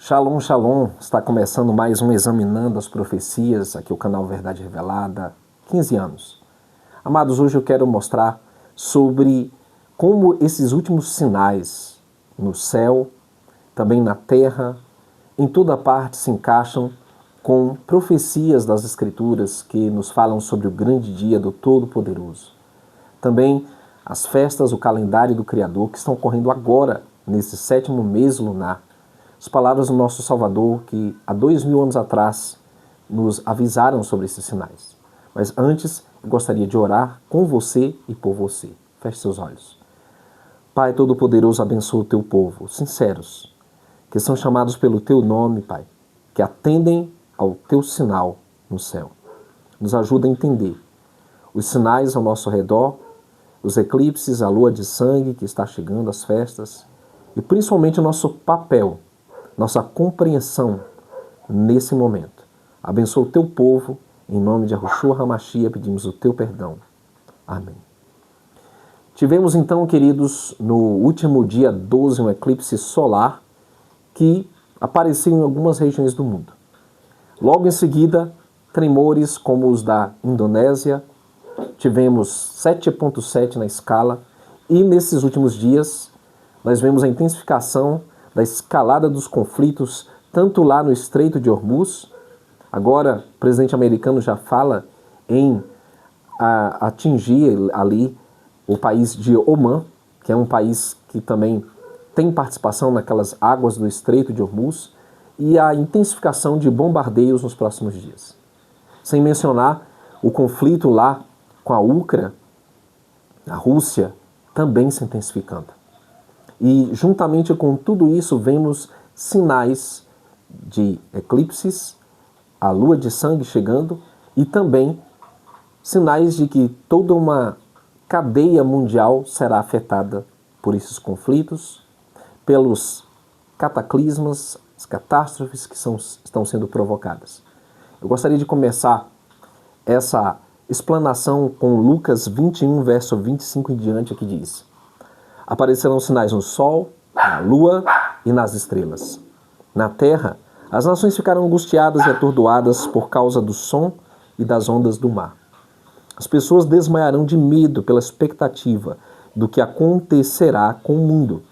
Shalom, shalom, está começando mais um Examinando as Profecias, aqui o canal Verdade Revelada, 15 anos. Amados, hoje eu quero mostrar sobre como esses últimos sinais no céu, também na terra, em toda parte se encaixam com profecias das Escrituras que nos falam sobre o grande dia do Todo-Poderoso. Também as festas, o calendário do Criador que estão ocorrendo agora, nesse 7º mês lunar. As palavras do nosso Salvador que há 2000 anos atrás nos avisaram sobre esses sinais. Mas antes, eu gostaria de orar com você e por você. Feche seus olhos. Pai Todo-Poderoso, abençoa o teu povo, sinceros, que são chamados pelo teu nome, Pai, que atendem ao teu sinal no céu. Nos ajuda a entender os sinais ao nosso redor, os eclipses, a lua de sangue que está chegando, as festas, e principalmente o nosso papel, nossa compreensão nesse momento. Abençoa o teu povo, em nome de Yahushua HaMashiach, pedimos o teu perdão. Amém. Tivemos então, queridos, no último dia 12, um eclipse solar que apareceu em algumas regiões do mundo. Logo em seguida, tremores como os da Indonésia, tivemos 7,7 na escala, e nesses últimos dias nós vemos a intensificação da escalada dos conflitos, tanto lá no Estreito de Hormuz. Agora, o presidente americano já fala em atingir ali o país de Omã, que é um país que também tem participação naquelas águas do Estreito de Hormuz, e a intensificação de bombardeios nos próximos dias. Sem mencionar o conflito lá com a Ucrânia, a Rússia, também se intensificando. E juntamente com tudo isso, vemos sinais de eclipses, a lua de sangue chegando e também sinais de que toda uma cadeia mundial será afetada por esses conflitos, pelos cataclismas, as catástrofes que estão sendo provocadas. Eu gostaria de começar essa explanação com Lucas 21, verso 25 em diante, que diz: aparecerão sinais no sol, na lua e nas estrelas. Na terra, as nações ficarão angustiadas e atordoadas por causa do som e das ondas do mar. As pessoas desmaiarão de medo pela expectativa do que acontecerá com o mundo,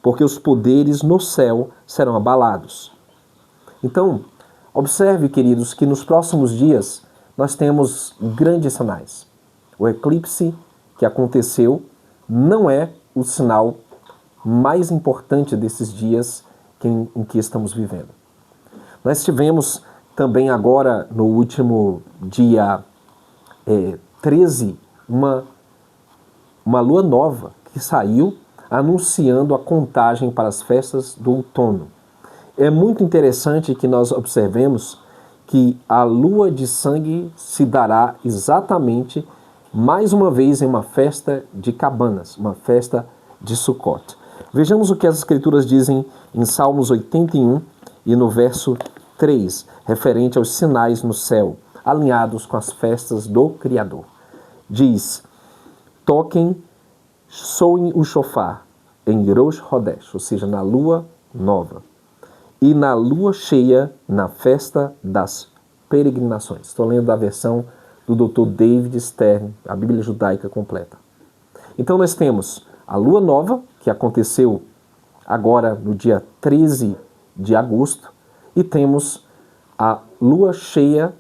porque os poderes no céu serão abalados. Então, observe, queridos, que nos próximos dias nós temos grandes sinais. O eclipse que aconteceu não é o sinal mais importante desses dias em que estamos vivendo. Nós tivemos também agora, no último dia 13, uma lua nova que saiu anunciando a contagem para as festas do outono. É muito interessante que nós observemos que a lua de sangue se dará exatamente mais uma vez em uma festa de cabanas, uma festa de Sukkot. Vejamos o que as Escrituras dizem em Salmos 81 e no verso 3, referente aos sinais no céu, alinhados com as festas do Criador. Diz: toquem, soem o shofar em Rosh Hodesh, ou seja, na lua nova, e na lua cheia, na festa das peregrinações. Estou lendo a versão do Dr. David Stern, a Bíblia Judaica completa. Então nós temos a lua nova, que aconteceu agora no dia 13 de agosto, e temos a lua cheia,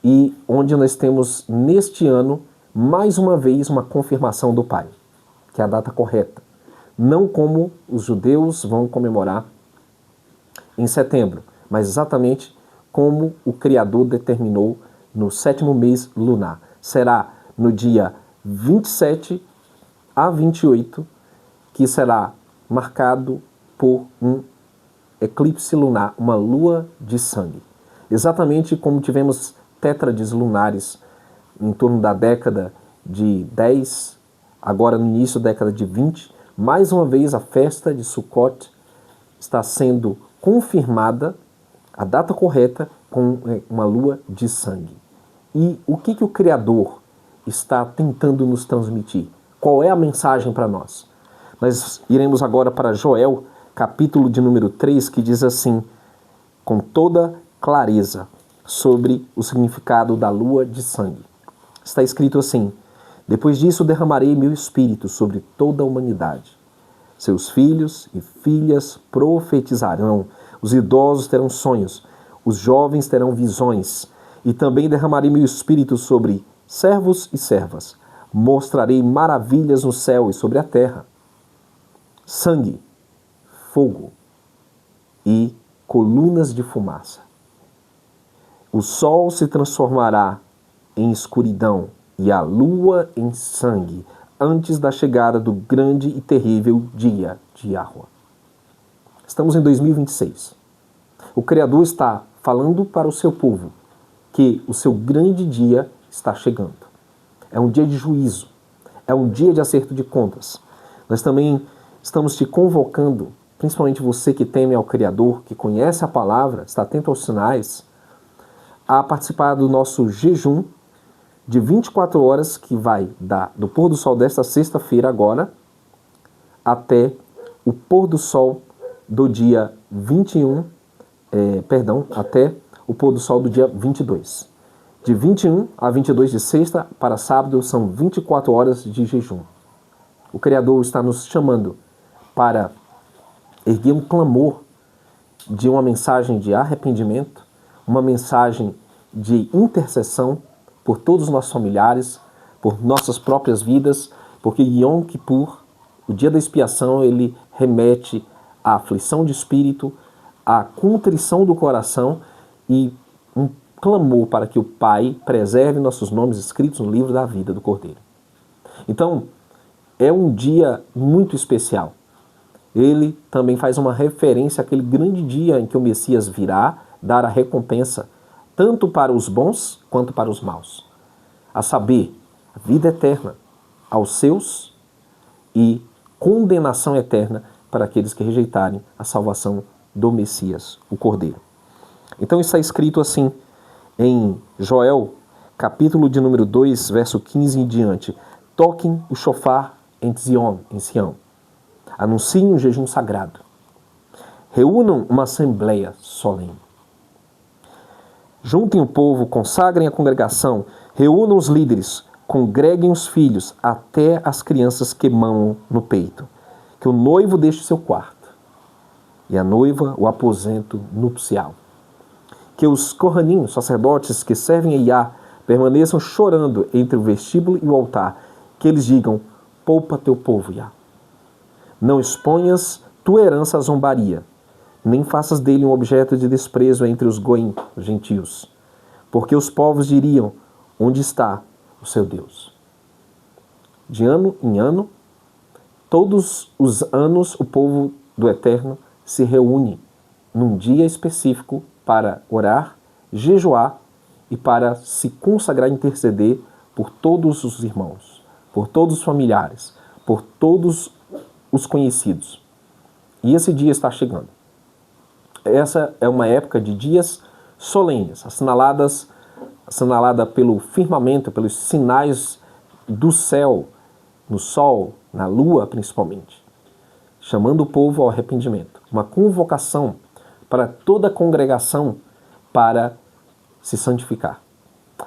e onde nós temos neste ano, mais uma vez, uma confirmação do Pai, que é a data correta. Não como os judeus vão comemorar em setembro, mas exatamente como o Criador determinou no 7º mês lunar. Será no dia 27 a 28, que será marcado por um eclipse lunar, uma lua de sangue. Exatamente como tivemos tétrades lunares em torno da década de 10, agora no início da década de 20, mais uma vez a festa de Sukkot está sendo confirmada, a data correta, com uma lua de sangue. E o que o Criador está tentando nos transmitir? Qual é a mensagem para nós? Nós iremos agora para Joel, capítulo de número 3, que diz assim: com toda clareza sobre o significado da lua de sangue. Está escrito assim: depois disso derramarei meu espírito sobre toda a humanidade. Seus filhos e filhas profetizarão, os idosos terão sonhos, os jovens terão visões, e também derramarei meu espírito sobre servos e servas. Mostrarei maravilhas no céu e sobre a terra: sangue, fogo e colunas de fumaça. O sol se transformará em escuridão e a lua em sangue, antes da chegada do grande e terrível dia de Yahweh. Estamos em 2026. O Criador está falando para o seu povo que o seu grande dia está chegando. É um dia de juízo, é um dia de acerto de contas. Nós também estamos te convocando, principalmente você que teme ao Criador, que conhece a palavra, está atento aos sinais, a participar do nosso jejum de 24 horas, que vai do pôr do sol desta sexta-feira agora até o pôr do sol do dia 21, até o pôr do sol do dia 22. De 21 a 22 de sexta para sábado são 24 horas de jejum. O Criador está nos chamando para erguer um clamor de uma mensagem de arrependimento, uma mensagem de intercessão por todos os nossos familiares, por nossas próprias vidas, porque Yom Kippur, o dia da expiação, ele remete à aflição de espírito, à contrição do coração e um clamor para que o Pai preserve nossos nomes escritos no livro da vida do Cordeiro. Então, é um dia muito especial. Ele também faz uma referência àquele grande dia em que o Messias virá dar a recompensa tanto para os bons quanto para os maus. A saber, a vida eterna aos seus e condenação eterna para aqueles que rejeitarem a salvação do Messias, o Cordeiro. Então está escrito assim em Joel, capítulo de número 2, verso 15 em diante: toquem o shofar em Sião, anunciem um jejum sagrado, reúnam uma assembleia solene. Juntem o povo, consagrem a congregação, reúnam os líderes, congreguem os filhos, até as crianças que mamam no peito. Que o noivo deixe seu quarto, e a noiva o aposento nupcial. Que os corraninhos, sacerdotes que servem a Iá, permaneçam chorando entre o vestíbulo e o altar. Que eles digam: poupa teu povo, Iá. Não exponhas tua herança à zombaria, nem faças dele um objeto de desprezo entre os goim, os gentios. Porque os povos diriam: onde está o seu Deus? De ano em ano, todos os anos, o povo do Eterno se reúne num dia específico para orar, jejuar e para se consagrar e interceder por todos os irmãos, por todos os familiares, por todos os conhecidos. E esse dia está chegando. Essa é uma época de dias solenes, assinalada pelo firmamento, pelos sinais do céu, no sol, na lua principalmente, chamando o povo ao arrependimento. Uma convocação para toda a congregação para se santificar,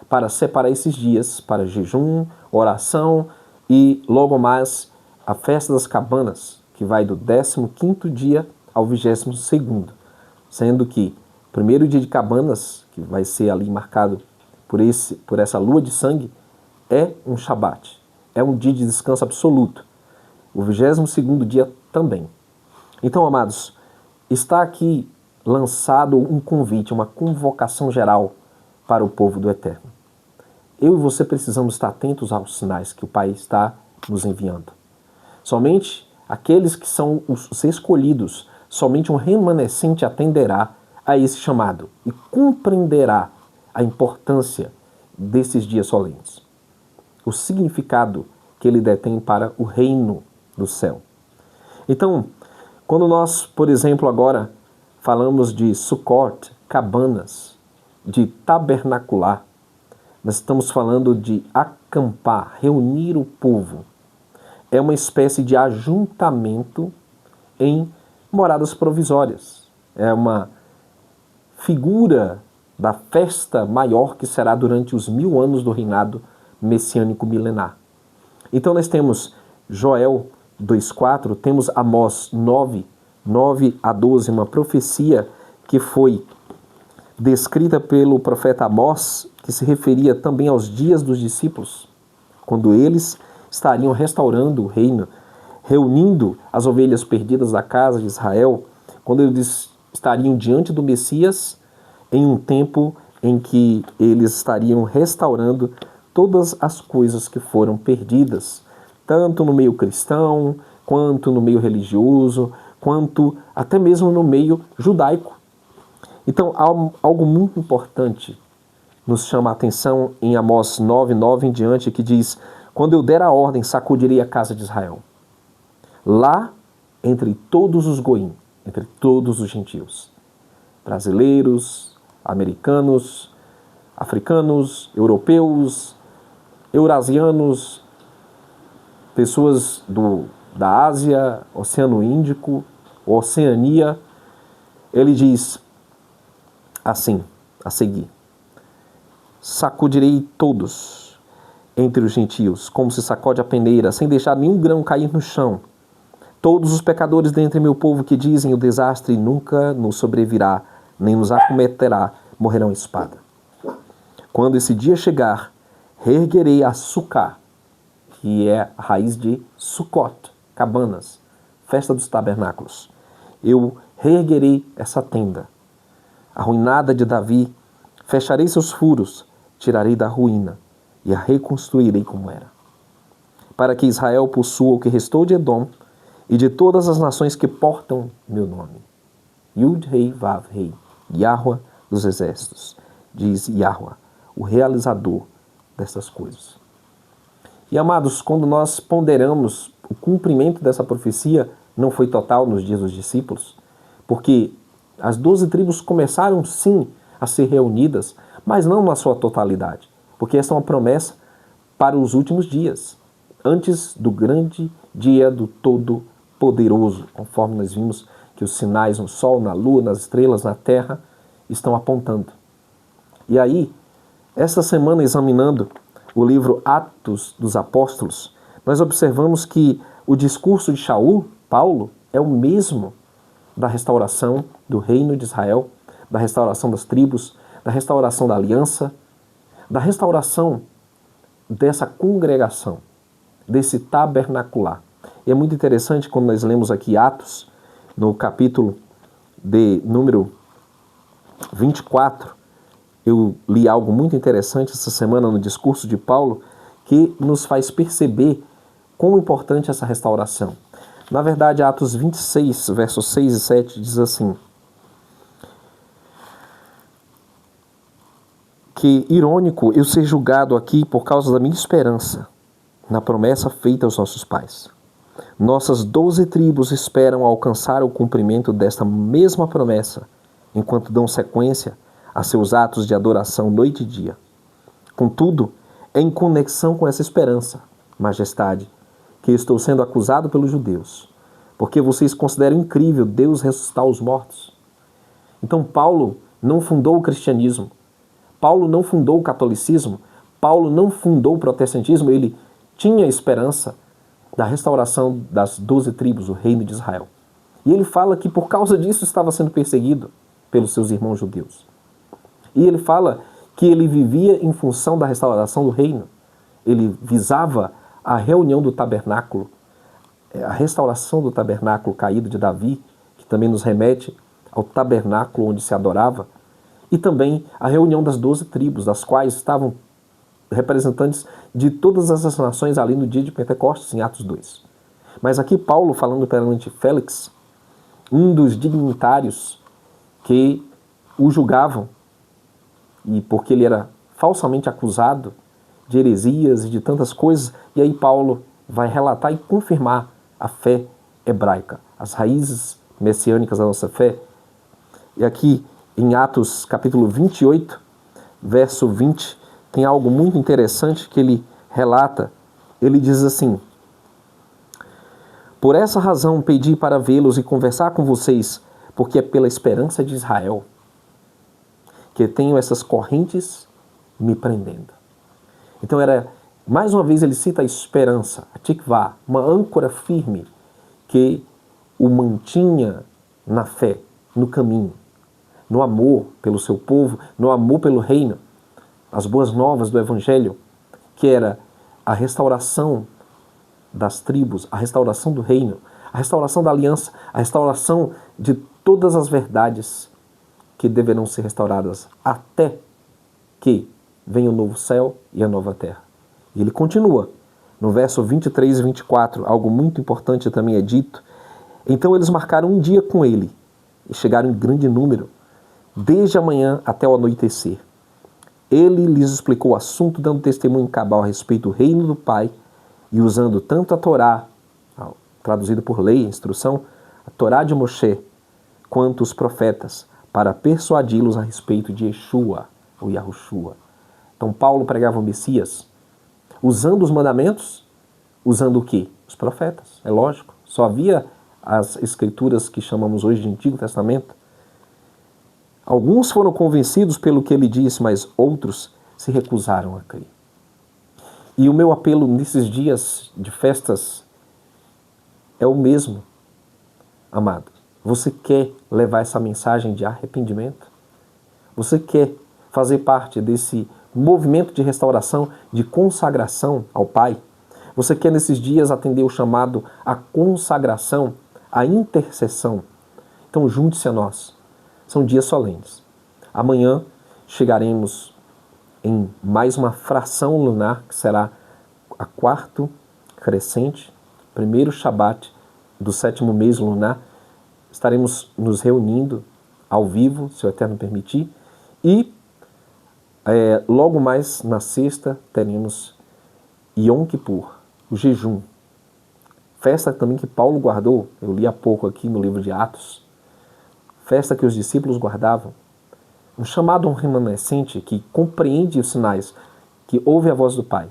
para separar esses dias para jejum, oração e logo mais a festa das cabanas, que vai do 15º dia ao 22º, sendo que o primeiro dia de cabanas, que vai ser ali marcado por essa lua de sangue, é um Shabat, é um dia de descanso absoluto. O 22º dia também. Então, amados, está aqui lançado um convite, uma convocação geral para o povo do Eterno. Eu e você precisamos estar atentos aos sinais que o Pai está nos enviando. Somente aqueles que são os escolhidos, somente um remanescente atenderá a esse chamado e compreenderá a importância desses dias solenes, o significado que ele detém para o reino do céu. Então, quando nós, por exemplo, agora falamos de Sukkot, cabanas, de tabernacular, nós estamos falando de acampar, reunir o povo. É uma espécie de ajuntamento em moradas provisórias. É uma figura da festa maior que será durante os 1000 anos do reinado messiânico milenar. Então nós temos Joel 2,4, temos Amós 9 a 12, uma profecia que foi descrita pelo profeta Amós, que se referia também aos dias dos discípulos, quando eles estariam restaurando o reino, reunindo as ovelhas perdidas da casa de Israel, quando eles estariam diante do Messias, em um tempo em que eles estariam restaurando todas as coisas que foram perdidas, tanto no meio cristão, quanto no meio religioso, quanto até mesmo no meio judaico. Então, algo muito importante nos chama a atenção em Amós 9 em diante, que diz: quando eu der a ordem, sacudirei a casa de Israel. Lá, entre todos os goim, entre todos os gentios, brasileiros, americanos, africanos, europeus, eurasianos, pessoas da Ásia, Oceano Índico, Oceania, ele diz assim, a seguir: sacudirei todos entre os gentios, como se sacode a peneira, sem deixar nenhum grão cair no chão. Todos os pecadores dentre meu povo que dizem o desastre nunca nos sobrevirá, nem nos acometerá, morrerão à espada. Quando esse dia chegar, reerguerei a Sucá, que é a raiz de Sucot, cabanas, festa dos tabernáculos. Eu reerguerei essa tenda, arruinada de Davi, fecharei seus furos, tirarei da ruína e a reconstruirei como era. Para que Israel possua o que restou de Edom e de todas as nações que portam meu nome. Yud-Rei Vav-Rei, Yahweh dos exércitos, diz Yahweh, o realizador dessas coisas. E amados, quando nós ponderamos o cumprimento dessa profecia, não foi total nos dias dos discípulos, porque as 12 tribos começaram sim a ser reunidas, mas não na sua totalidade, porque essa é uma promessa para os últimos dias, antes do grande dia do Todo-Poderoso, conforme nós vimos que os sinais no sol, na lua, nas estrelas, na terra, estão apontando. E aí, esta semana, examinando o livro Atos dos Apóstolos, nós observamos que o discurso de Shaul, Paulo, é o mesmo da restauração do reino de Israel, da restauração das tribos, da restauração da aliança, da restauração dessa congregação, desse tabernacular. E é muito interessante quando nós lemos aqui Atos, no capítulo de número 24, eu li algo muito interessante essa semana no discurso de Paulo, que nos faz perceber quão importante é essa restauração. Na verdade, Atos 26, versos 6 e 7 diz assim: que irônico eu ser julgado aqui por causa da minha esperança na promessa feita aos nossos pais. Nossas 12 tribos esperam alcançar o cumprimento desta mesma promessa, enquanto dão sequência a seus atos de adoração noite e dia. Contudo, é em conexão com essa esperança, majestade, que estou sendo acusado pelos judeus, porque vocês consideram incrível Deus ressuscitar os mortos. Então Paulo não fundou o cristianismo, Paulo não fundou o catolicismo, Paulo não fundou o protestantismo, ele tinha esperança da restauração das 12 tribos, o reino de Israel. E ele fala que por causa disso estava sendo perseguido pelos seus irmãos judeus. E ele fala que ele vivia em função da restauração do reino. Ele visava a reunião do tabernáculo, a restauração do tabernáculo caído de Davi, que também nos remete ao tabernáculo onde se adorava, e também a reunião das 12 tribos, das quais estavam representantes de todas essas nações ali no dia de Pentecostes, em Atos 2. Mas aqui Paulo, falando perante Félix, um dos dignitários que o julgavam, e porque ele era falsamente acusado de heresias e de tantas coisas, e aí Paulo vai relatar e confirmar a fé hebraica, as raízes messiânicas da nossa fé. E aqui em Atos capítulo 28, verso 20, tem algo muito interessante que ele relata. Ele diz assim: por essa razão pedi para vê-los e conversar com vocês, porque é pela esperança de Israel. porque tenho essas correntes me prendendo. Então mais uma vez ele cita a esperança, a tikvah, uma âncora firme que o mantinha na fé, no caminho, no amor pelo seu povo, no amor pelo reino, as boas novas do Evangelho, que era a restauração das tribos, a restauração do reino, a restauração da aliança, a restauração de todas as verdades que deverão ser restauradas até que venha o novo céu e a nova terra. E ele continua, no verso 23 e 24, algo muito importante também é dito. Então eles marcaram um dia com ele e chegaram em grande número, desde a manhã até o anoitecer. Ele lhes explicou o assunto, dando testemunho cabal a respeito do reino do Pai e usando tanto a Torá, traduzido por lei, instrução, a Torá de Moshe, quanto os profetas, para persuadi-los a respeito de Yeshua, ou Yahushua. Então Paulo pregava o Messias, usando os mandamentos, usando o quê? Os profetas, é lógico. Só havia as escrituras que chamamos hoje de Antigo Testamento. Alguns foram convencidos pelo que ele disse, mas outros se recusaram a crer. E o meu apelo nesses dias de festas é o mesmo, amado. Você quer levar essa mensagem de arrependimento? Você quer fazer parte desse movimento de restauração, de consagração ao Pai? Você quer nesses dias atender o chamado à consagração, à intercessão? Então junte-se a nós. São dias solenes. Amanhã chegaremos em mais uma fração lunar, que será a quarto crescente, primeiro Shabat do 7º mês lunar. Estaremos nos reunindo ao vivo, se o Eterno permitir, e logo mais na sexta teremos Yom Kippur, o jejum. Festa também que Paulo guardou, eu li há pouco aqui no livro de Atos, festa que os discípulos guardavam, um chamado a um remanescente que compreende os sinais, que ouve a voz do Pai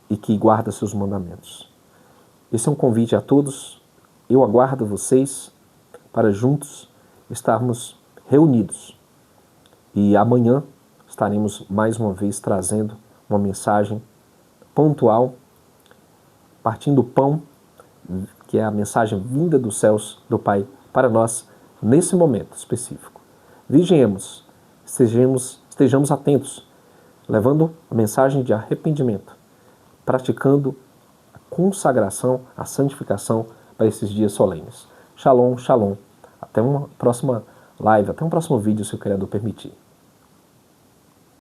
e que guarda seus mandamentos. Esse é um convite a todos, eu aguardo vocês para juntos estarmos reunidos. E amanhã estaremos mais uma vez trazendo uma mensagem pontual, partindo do pão, que é a mensagem vinda dos céus do Pai para nós nesse momento específico. Vigiemos, estejamos atentos, levando a mensagem de arrependimento, praticando a consagração, a santificação para esses dias solenes. Shalom, shalom. Até uma próxima live, até um próximo vídeo, se o Criador permitir.